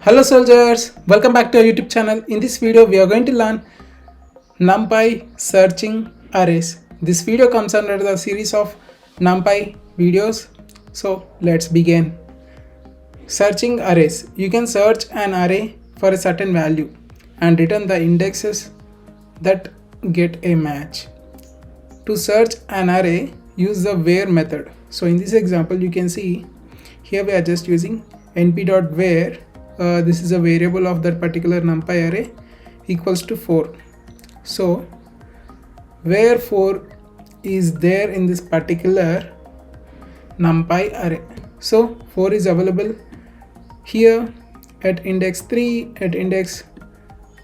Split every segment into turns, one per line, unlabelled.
Hello soldiers, welcome back to our YouTube channel. In this video we are going to learn NumPy searching arrays. This video comes under the series of NumPy videos. So let's begin. Searching arrays. You can search an array for a certain value and return the indexes that get a match. To search an array, use the where method. So in this example you can see here we are just using np.where. This is a variable of that particular NumPy array equals to 4. So where 4 is there in this particular NumPy array. So 4 is available here at index 3, at index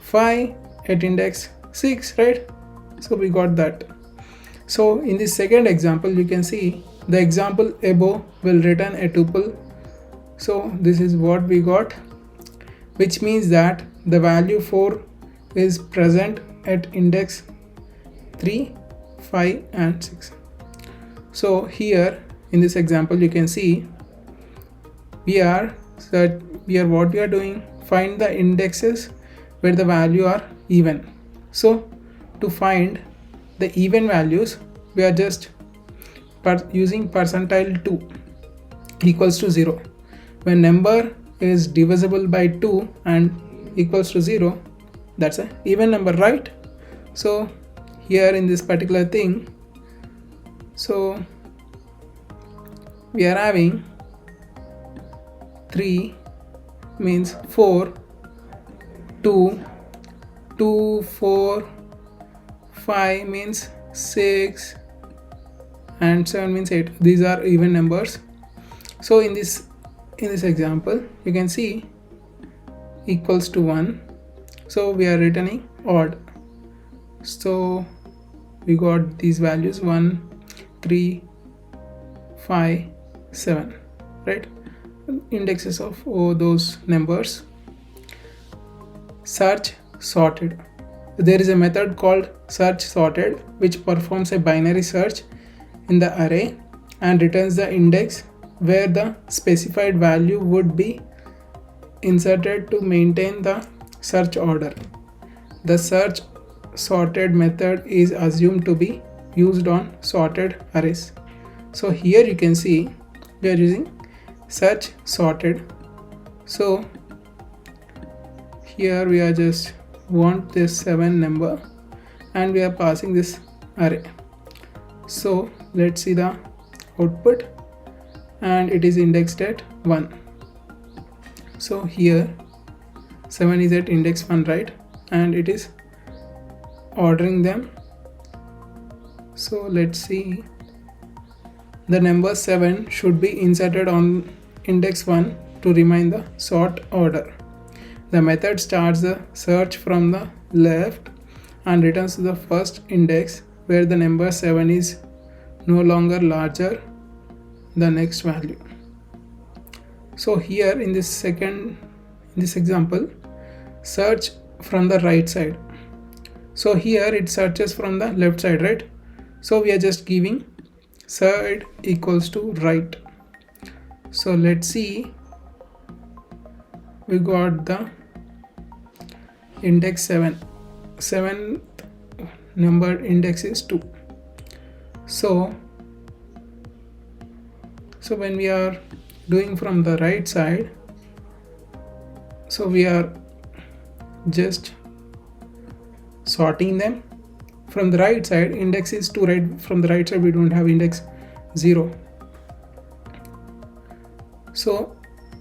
5, at index 6, right? So we got that. So in this second example you can see the example above will return a tuple. So this is what we got, which means that the value 4 is present at index 3, 5 and 6. So here in this example you can see we are what we are doing, find the indexes where the value are even. So to find the even values we are just using percentile 2 equals to 0. When number is divisible by 2 and equals to 0, that's an even number, right? So here in this particular thing, so we are having 3 means 4, 2, 2, 4, 5 means 6 and 7 means 8. These are even numbers. So in this example you can see equals to 1, so we are returning odd. So we got these values 1, 3, 5, 7, right? Indexes of those numbers. Search sorted. There is a method called search sorted which performs a binary search in the array and returns the index where the specified value would be inserted to maintain the search order. The search sorted method is assumed to be used on sorted arrays. So here you can see we are using search sorted. So here we are just want this 7 number and we are passing this array. So let's see the output, and it is indexed at 1. So here 7 is at index 1, right? And it is ordering them. So let's see, the number 7 should be inserted on index 1 to remain the sort order. The method starts the search from the left and returns to the first index where the number 7 is no longer larger the next value. So here in this example, search from the right side. So here it searches from the left side, right? So we are just giving side equals to right. So let's see, we got the index 7. 7th number index is 2. So when we are doing from the right side, so we are just sorting them from the right side. Index is 2, right? From the right side we don't have index 0. So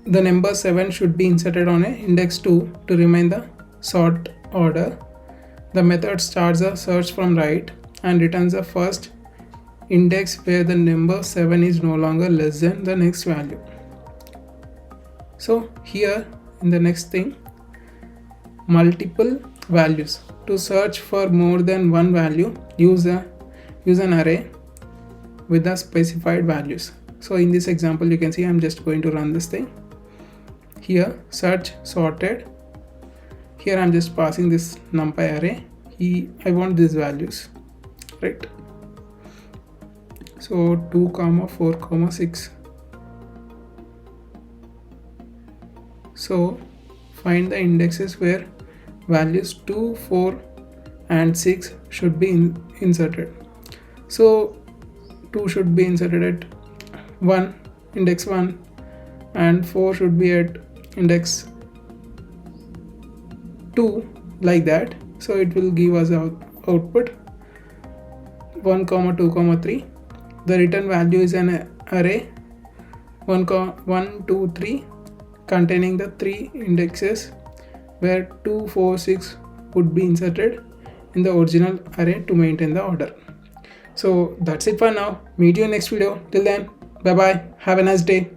the number 7 should be inserted on a index 2 to remain the sort order. The method starts a search from right and returns the first index where the number 7 is no longer less than the next value. So here in the next thing, multiple values. To search for more than one value, use an array with the specified values. So in this example you can see I'm just going to run this thing. Here search sorted. Here I'm just passing this NumPy array. I want these values, right? So 2, 4, 6. So find the indexes where values 2, 4 and 6 should be inserted. So 2 should be inserted at 1, index 1, and 4 should be at index 2, like that. So it will give us output 1, 2, 3. The return value is an array 1, 2, 3 containing the 3 indexes where 2, 4, 6 would be inserted in the original array to maintain the order. So that's it for now. Meet you in next video. Till then, bye bye. Have a nice day.